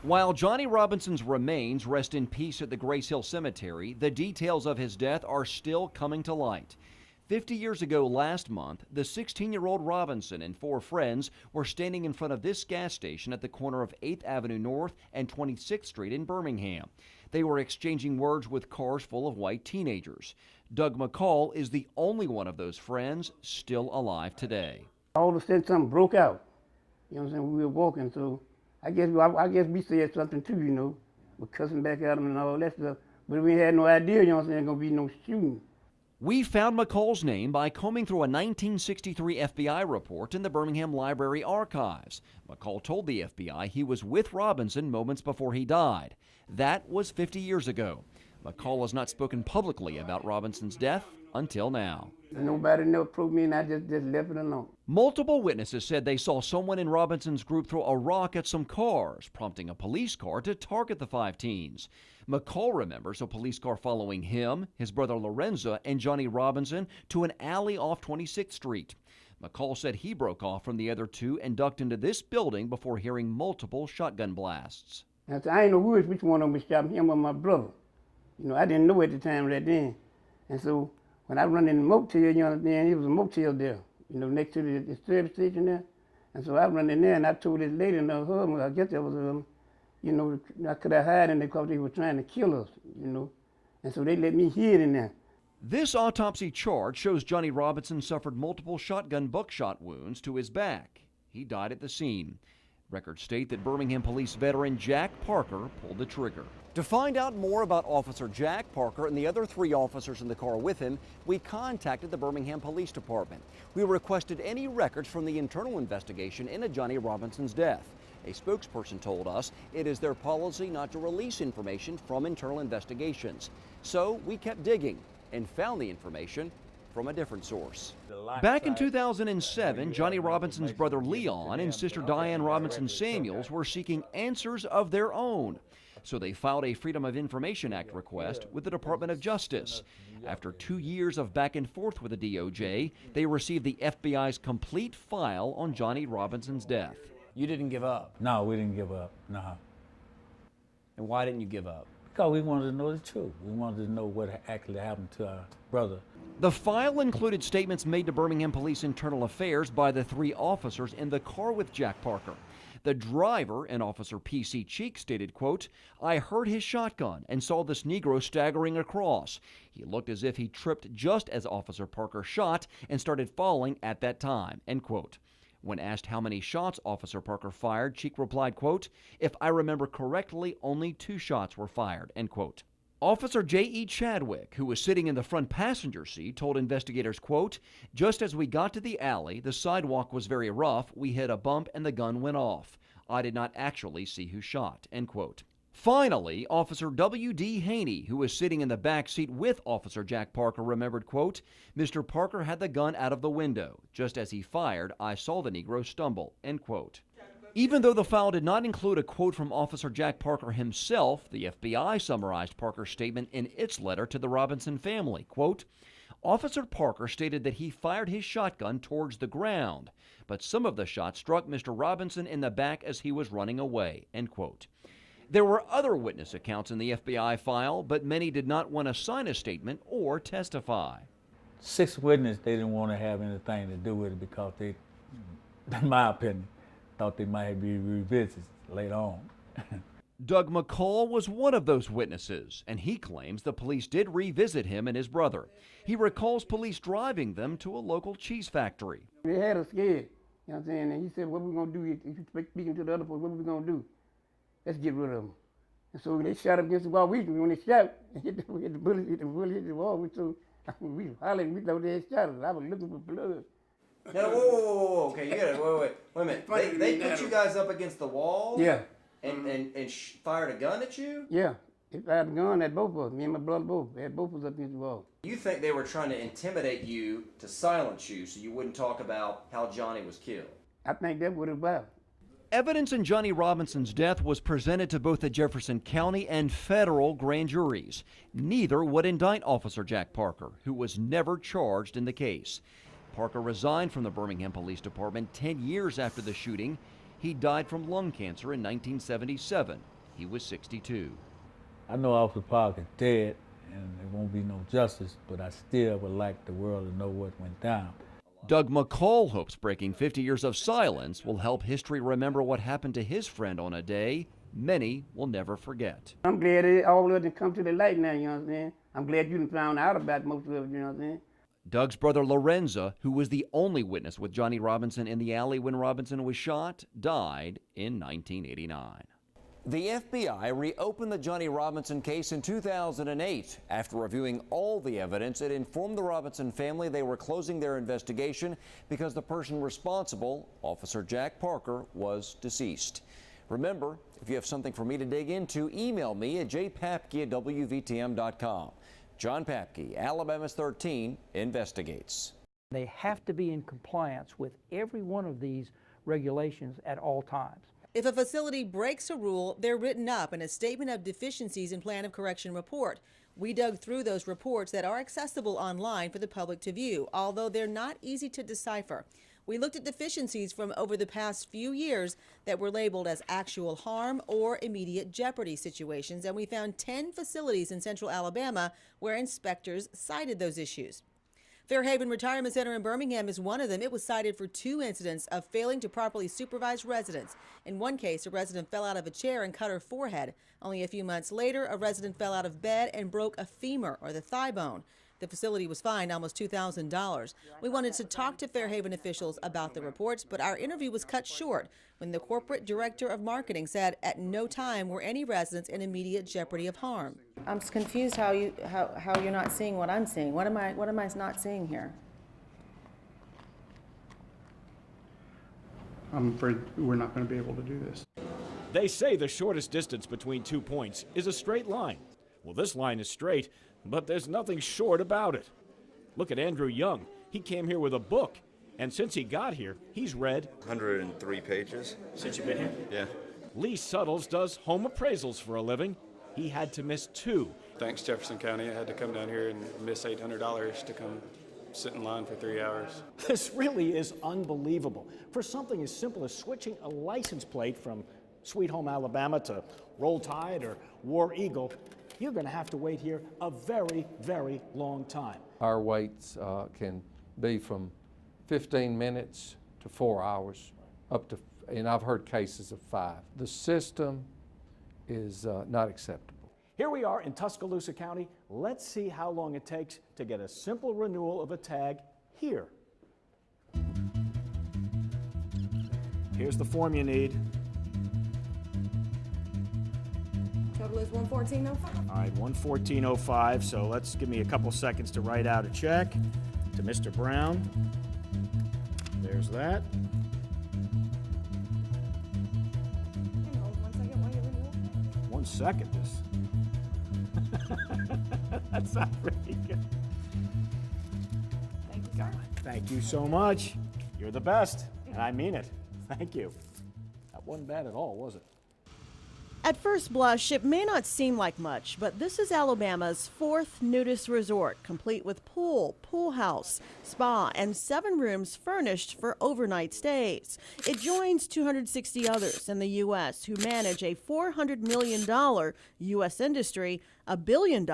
While Johnny Robinson's remains rest in peace at the Grace Hill Cemetery, the details of his death are still coming to light. 50 years ago last month, the 16-year-old Robinson and 4 friends were standing in front of this gas station at the corner of 8th Avenue North and 26th Street in Birmingham. They were exchanging words with cars full of white teenagers. Doug McCall is the only one of those friends still alive today. All of a sudden something broke out. You know what I'm saying? We were walking, so I guess we said something too, you know. We're cussing back at them and all that stuff. But we had no idea, you know what I'm saying, gonna be no shooting. We found McCall's name by combing through a 1963 FBI report in the Birmingham Library archives. McCall told the FBI he was with Robinson moments before he died. That was 50 years ago. McCall has not spoken publicly about Robinson's death until now. Nobody never probed me, and I just left it alone. Multiple witnesses said they saw someone in Robinson's group throw a rock at some cars, prompting a police car to target the 5 teens. McCall remembers a police car following him, his brother Lorenzo, and Johnny Robinson to an alley off 26th Street. McCall said he broke off from the other 2 and ducked into this building before hearing multiple shotgun blasts. And so I didn't know which one of them was shot, him or my brother. You know, I didn't know at the time right then. And so when I run in the motel, you understand, it was a motel there, you know, next to the service station there. And so I run in there and I told this lady and her husband, I guess that was, you know, I could have hide in there because they were trying to kill us, you know. And so they let me hide in there. This autopsy chart shows Johnny Robinson suffered multiple shotgun buckshot wounds to his back. He died at the scene. Records state that Birmingham police veteran Jack Parker pulled the trigger. To find out more about Officer Jack Parker and the other 3 officers in the car with him, we contacted the Birmingham Police Department. We requested any records from the internal investigation into Johnny Robinson's death. A spokesperson told us it is their policy not to release information from internal investigations. So we kept digging and found the information from a different source. Back in 2007, Johnny Robinson's brother Leon and sister Diane Robinson Samuels were seeking answers of their own. So they filed a Freedom of Information Act request with the Department of Justice. After 2 years of back and forth with the DOJ, they received the FBI's complete file on Johnny Robinson's death. You didn't give up? No, we didn't give up, no. And why didn't you give up? Because we wanted to know the truth. We wanted to know what actually happened to our brother. The file included statements made to Birmingham Police Internal Affairs by the 3 officers in the car with Jack Parker. The driver, an Officer P.C. Cheek, stated, quote, "I heard his shotgun and saw this Negro staggering across. He looked as if he tripped just as Officer Parker shot and started falling at that time," end quote. When asked how many shots Officer Parker fired, Cheek replied, quote, "If I remember correctly, only 2 shots were fired," end quote. Officer J.E. Chadwick, who was sitting in the front passenger seat, told investigators, quote, "Just as we got to the alley, the sidewalk was very rough. We hit a bump and the gun went off. I did not actually see who shot," end quote. Finally, Officer W.D. Haney, who was sitting in the back seat with Officer Jack Parker, remembered, quote, "Mr. Parker had the gun out of the window. Just as he fired, I saw the Negro stumble," end quote. Even though the file did not include a quote from Officer Jack Parker himself, the FBI summarized Parker's statement in its letter to the Robinson family. Quote, "Officer Parker stated that he fired his shotgun towards the ground, but some of the shots struck Mr. Robinson in the back as he was running away," end quote. There were other witness accounts in the FBI file, but many did not want to sign a statement or testify. 6 witnesses, they didn't want to have anything to do with it because they, in my opinion, thought they might be revisited later on. Doug McCall was one of those witnesses, and he claims the police did revisit him and his brother. He recalls police driving them to a local cheese factory. They had us scared, you know what I'm saying? And he said, "What we gonna do if you speaking to the other folks, what we gonna do? Let's get rid of them." And so they shot up against the wall. When they shot, hit the bullet hit the wall. We hollered, we thought they had shot us. I was looking for blood. Now, whoa, okay, you gotta, wait a minute. They put you guys up against the wall? Yeah. And fired a gun at you? Yeah, they fired a gun at both of us. Me and my brother both. They had both of us up against the wall. You think they were trying to intimidate you to silence you so you wouldn't talk about how Johnny was killed? I think that's what it was. Evidence in Johnny Robinson's death was presented to both the Jefferson County and federal grand juries. Neither would indict Officer Jack Parker, who was never charged in the case. Parker resigned from the Birmingham Police Department 10 years after the shooting. He died from lung cancer in 1977. He was 62. I know Officer Parker is dead and there won't be no justice, but I still would like the world to know what went down. Doug McCall hopes breaking 50 years of silence will help history remember what happened to his friend on a day many will never forget. I'm glad all of it come to the light now, you know what I'm saying? I'm glad you found out about most of it, you know what I'm saying? Doug's brother Lorenzo, who was the only witness with Johnny Robinson in the alley when Robinson was shot, died in 1989. The FBI reopened the Johnny Robinson case in 2008. After reviewing all the evidence, it informed the Robinson family they were closing their investigation because the person responsible, Officer Jack Parker, was deceased. Remember, if you have something for me to dig into, email me at jpapke@wvtm.com. John Papke, Alabama's 13, investigates. They have to be in compliance with every one of these regulations at all times. If a facility breaks a rule, they're written up in a statement of deficiencies and plan of correction report. We dug through those reports that are accessible online for the public to view, although they're not easy to decipher. We looked at deficiencies from over the past few years that were labeled as actual harm or immediate jeopardy situations, and we found 10 facilities in central Alabama where inspectors cited those issues. Fairhaven Retirement Center in Birmingham is one of them. It was cited for 2 incidents of failing to properly supervise residents. In one case, a resident fell out of a chair and cut her forehead. Only a few months later, a resident fell out of bed and broke a femur or the thigh bone. The facility was fined almost $2,000. We wanted to talk to Fairhaven officials about the reports, but our interview was cut short when the corporate director of marketing said at no time were any residents in immediate jeopardy of harm. I'm just confused how you're not seeing what I'm seeing. What am I not seeing here? I'm afraid we're not going to be able to do this. They say the shortest distance between 2 points is a straight line. Well, this line is straight, but there's nothing short about it. Look at Andrew Young. He came here with a book, and since he got here, he's read 103 pages. Since you've been here? Yeah. Lee Suttles does home appraisals for a living. He had to miss 2. Thanks, Jefferson County. I had to come down here and miss $800 to come sit in line for 3 hours. This really is unbelievable. For something as simple as switching a license plate from Sweet Home Alabama to Roll Tide or War Eagle, you're going to have to wait here a very, very long time. Our waits can be from 15 minutes to 4 hours, up to, and I've heard cases of 5. The system is not acceptable. Here we are in Tuscaloosa County. Let's see how long it takes to get a simple renewal of a tag here. Here's the form you need. Total is $114.05. All right, $114.05, so let's give me a couple seconds to write out a check to Mr. Brown. There's that. One second, just. That's not very good. Thank you, sir. Thank you so much. You're the best, and I mean it. Thank you. That wasn't bad at all, was it? At first blush, it may not seem like much, but this is Alabama's 4th nudist resort, complete with pool, pool house, spa, and 7 rooms furnished for overnight stays. It joins 260 others in the U.S. who manage a $400 million U.S. industry, $1 billion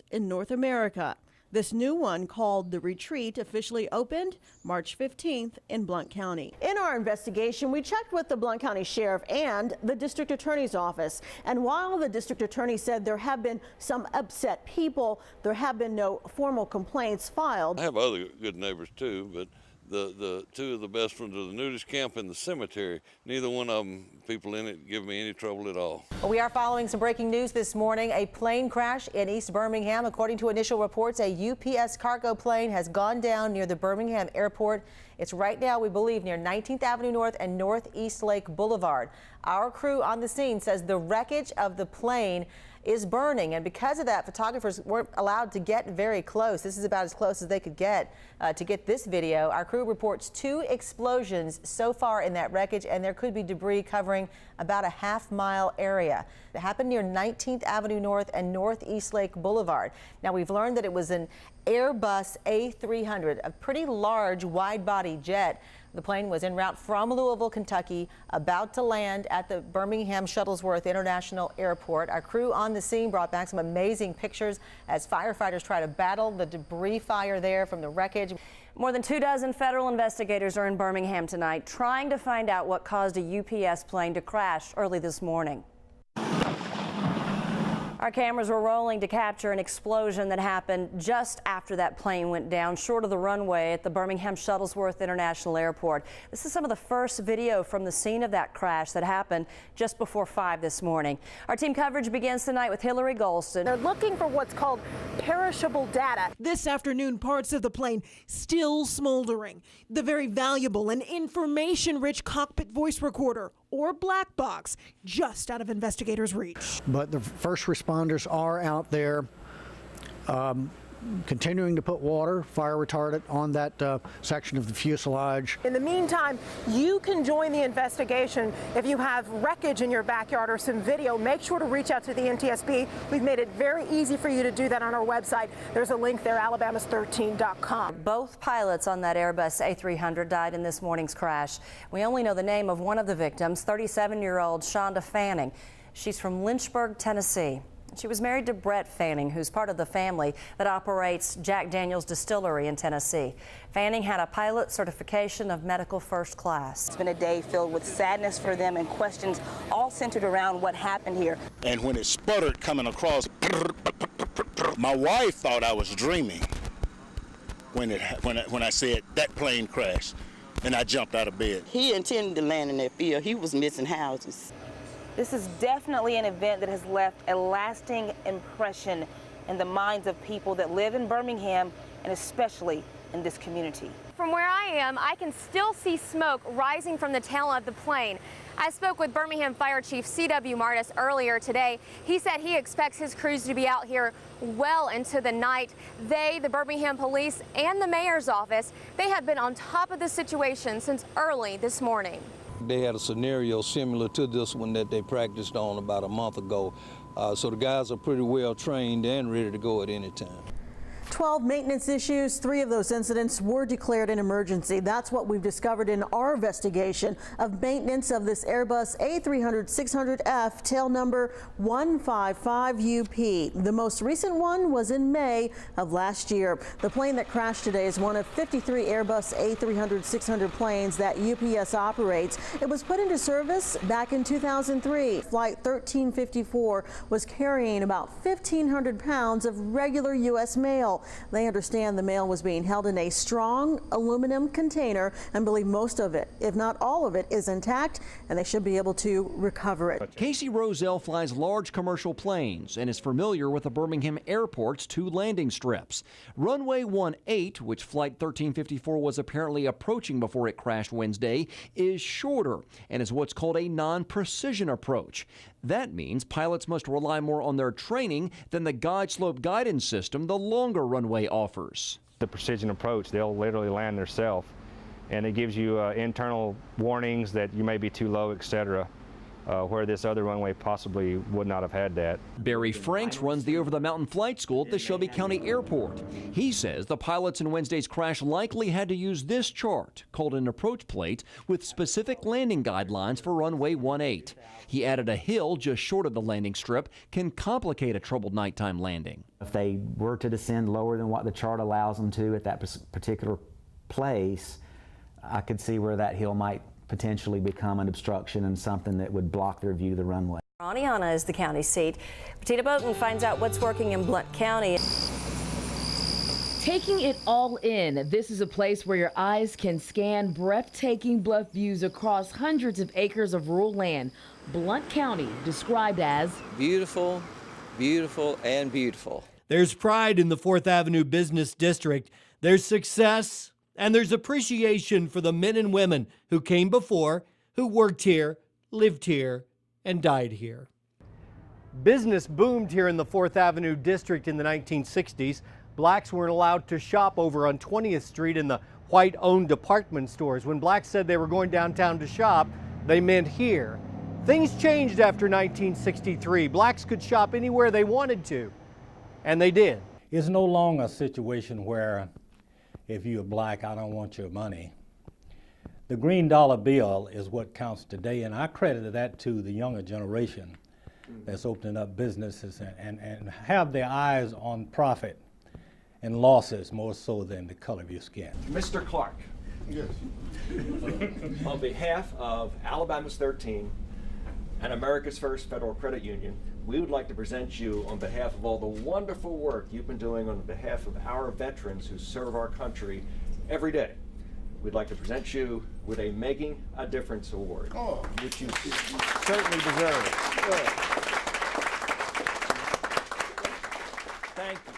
in North America. This new one, called The Retreat, officially opened March 15th in Blount County. In our investigation, we checked with the Blount County Sheriff and the District Attorney's Office. And while the District Attorney said there have been some upset people, there have been no formal complaints filed. I have other good neighbors too, but the 2 of the best ones are the nudist camp and the cemetery. Neither one of them, people in it, give me any trouble at all. We are following some breaking news this morning. A plane crash in East Birmingham. According to initial reports, a UPS cargo plane has gone down near the Birmingham airport. It's right now, we believe, near 19th Avenue North and Northeast Lake Boulevard. Our crew on the scene says the wreckage of the plane is burning, and because of that, photographers weren't allowed to get very close. This is about as close as they could get to get this video. Our crew reports 2 explosions so far in that wreckage, and there could be debris covering about a half-mile area. It happened near 19th Avenue North and Northeast Lake Boulevard. Now, we've learned that it was an Airbus A300, a pretty large wide-body jet. The plane was en route from Louisville, Kentucky, about to land at the Birmingham Shuttlesworth International Airport. Our crew on the scene brought back some amazing pictures as firefighters try to battle the debris fire there from the wreckage. More than 24 federal investigators are in Birmingham tonight trying to find out what caused a UPS plane to crash early this morning. Our cameras were rolling to capture an explosion that happened just after that plane went down short of the runway at the Birmingham Shuttlesworth International Airport. This is some of the first video from the scene of that crash that happened just before 5 this morning. Our team coverage begins tonight with Hillary Golston. They're looking for what's called perishable data. This afternoon, parts of the plane still smoldering. The very valuable and information-rich cockpit voice recorder, or black box, just out of investigators' reach. But the first responders are out there continuing to put water, fire retardant, on that section of the fuselage. In the meantime, you can join the investigation. If you have wreckage in your backyard or some video, make sure to reach out to the NTSB. We've made it very easy for you to do that on our website. There's a link there, alabamas13.com. Both pilots on that Airbus A300 died in this morning's crash. We only know the name of one of the victims, 37-year-old Shonda Fanning. She's from Lynchburg, Tennessee. She was married to Brett Fanning, who's part of the family that operates Jack Daniel's Distillery in Tennessee. Fanning had a pilot certification of medical first class. It's been a day filled with sadness for them and questions all centered around what happened here. And when it sputtered coming across, my wife thought I was dreaming when I said that plane crashed, and I jumped out of bed. He intended to land in that field. He was missing houses. This is definitely an event that has left a lasting impression in the minds of people that live in Birmingham and especially in this community. From where I am, I can still see smoke rising from the tail of the plane. I spoke with Birmingham Fire Chief C.W. Martis earlier today. He said he expects his crews to be out here well into the night. They, the Birmingham Police, and the Mayor's office, they have been on top of the situation since early this morning. They had a scenario similar to this one that they practiced on about a month ago. So the guys are pretty well trained and ready to go at any time. 12 maintenance issues, 3 of those incidents were declared an emergency. That's what we've discovered in our investigation of maintenance of this Airbus A300-600F, tail number 155UP. The most recent one was in May of last year. The plane that crashed today is one of 53 Airbus A300-600 planes that UPS operates. It was put into service back in 2003. Flight 1354 was carrying about 1,500 pounds of regular U.S. mail. They understand the mail was being held in a strong aluminum container and believe most of it, if not all of it, is intact, and they should be able to recover it. Casey Roselle flies large commercial planes and is familiar with the Birmingham Airport's 2 landing strips. Runway 18, which Flight 1354 was apparently approaching before it crashed Wednesday, is shorter and is what's called a non-precision approach. That means pilots must rely more on their training than the guide slope guidance system the longer runway offers. The precision approach, they'll literally land themselves, and it gives you internal warnings that you may be too low, etc., where this other runway possibly would not have had that. Barry Franks runs the over-the-mountain flight school at the Shelby County Airport. He says the pilots in Wednesday's crash likely had to use this chart, called an approach plate, with specific landing guidelines for runway 18. He added a hill just short of the landing strip can complicate a troubled nighttime landing. If they were to descend lower than what the chart allows them to at that particular place, I could see where that hill might potentially become an obstruction and something that would block their view of the runway. Aniana is the county seat. Bettina Bowden finds out what's working in Blount County. Taking it all in, this is a place where your eyes can scan breathtaking bluff views across hundreds of acres of rural land. Blount County described as beautiful, beautiful, and beautiful. There's pride in the 4th Avenue Business District. There's success, and there's appreciation for the men and women who came before, who worked here, lived here, and died here. Business boomed here in the 4th Avenue District in the 1960s. Blacks weren't allowed to shop over on 20th Street in the white-owned department stores. When blacks said they were going downtown to shop, they meant here. Things changed after 1963. Blacks could shop anywhere they wanted to, and they did. It's no longer a situation where if you're black, I don't want your money. The green dollar bill is what counts today, and I credit that to the younger generation that's opening up businesses and have their eyes on profit and losses more so than the color of your skin. Mr. Clark. Yes. On behalf of Alabama's 13 and America's First Federal Credit Union, we would like to present you on behalf of all the wonderful work you've been doing on behalf of our veterans who serve our country every day. We'd like to present you with a Making a Difference Award, which you certainly deserve. Thank you.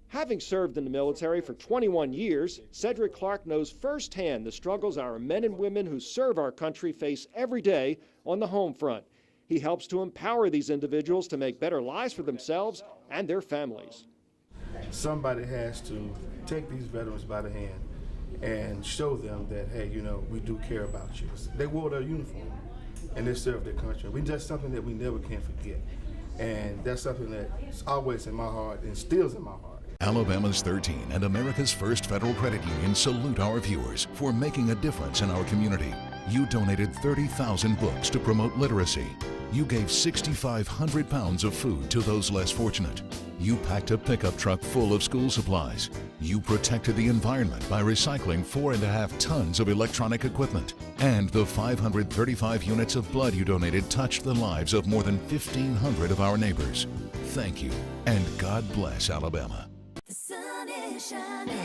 Having served in the military for 21 years, Cedric Clark knows firsthand the struggles our men and women who serve our country face every day on the home front. He helps to empower these individuals to make better lives for themselves and their families. Somebody has to take these veterans by the hand and show them that, hey, you know, we do care about you. They wore their uniform and they served their country. That's something that we never can forget. And that's something that's always in my heart and stills in my heart. Alabama's 13 and America's First Federal Credit Union salute our viewers for making a difference in our community. You donated 30,000 books to promote literacy. You gave 6,500 pounds of food to those less fortunate. You packed a pickup truck full of school supplies. You protected the environment by recycling 4.5 tons of electronic equipment. And the 535 units of blood you donated touched the lives of more than 1,500 of our neighbors. Thank you, and God bless Alabama. The sun is shining.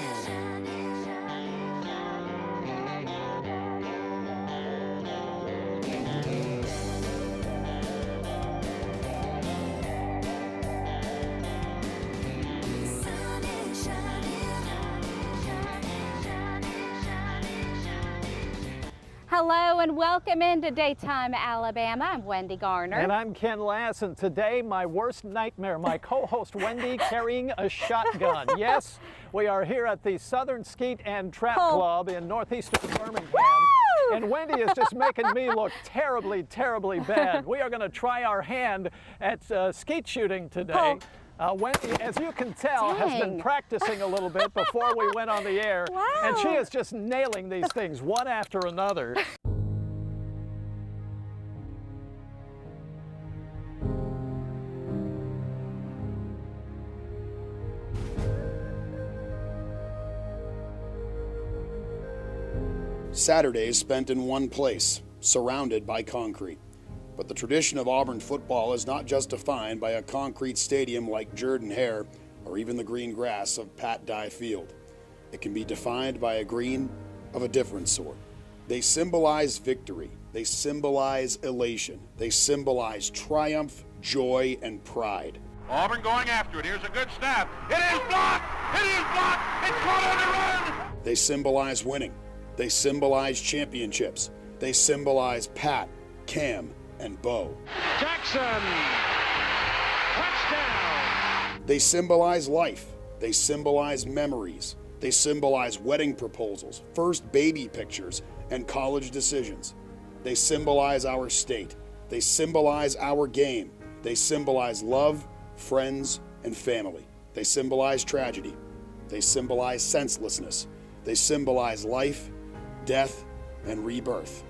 Hello and welcome into Daytime Alabama. I'm Wendy Garner. And I'm Ken Lassen. Today, my worst nightmare, my co-host Wendy carrying a shotgun. Yes, we are here at the Southern Skeet and Trap Club in northeastern Birmingham. Woo! And Wendy is just making me look terribly, terribly bad. We are going to try our hand at skeet shooting today. Wendy, as you can tell, has been practicing a little bit before we went on the air. Wow. And she is just nailing these things one after another. Saturdays spent in one place, surrounded by concrete. But the tradition of Auburn football is not just defined by a concrete stadium like Jordan-Hare or even the green grass of Pat Dye Field. It can be defined by a green of a different sort. They symbolize victory. They symbolize elation. They symbolize triumph, joy, and pride. Auburn going after it. Here's a good snap. It is blocked! It is blocked! It's caught on the run! They symbolize winning. They symbolize championships. They symbolize Pat, Cam, and Bo. Jackson! Touchdown! They symbolize life. They symbolize memories. They symbolize wedding proposals, first baby pictures, and college decisions. They symbolize our state. They symbolize our game. They symbolize love, friends, and family. They symbolize tragedy. They symbolize senselessness. They symbolize life, death, and rebirth.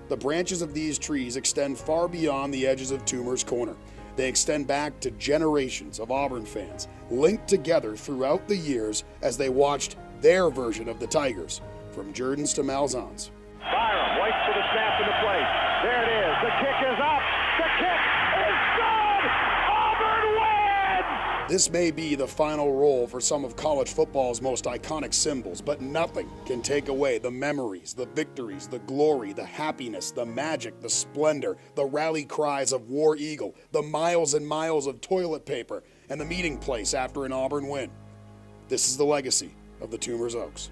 The branches of these trees extend far beyond the edges of Toomer's Corner. They extend back to generations of Auburn fans, linked together throughout the years as they watched their version of the Tigers, from Jordans to Malzahns. Byram waits for the snap to the plate. There it is. The kick is up. The kick is good! Auburn wins! This may be the final role for some of college football's most iconic symbols, but nothing can take away the memories, the victories, the glory, the happiness, the magic, the splendor, the rally cries of War Eagle, the miles and miles of toilet paper, and the meeting place after an Auburn win. This is the legacy of the Toomers Oaks.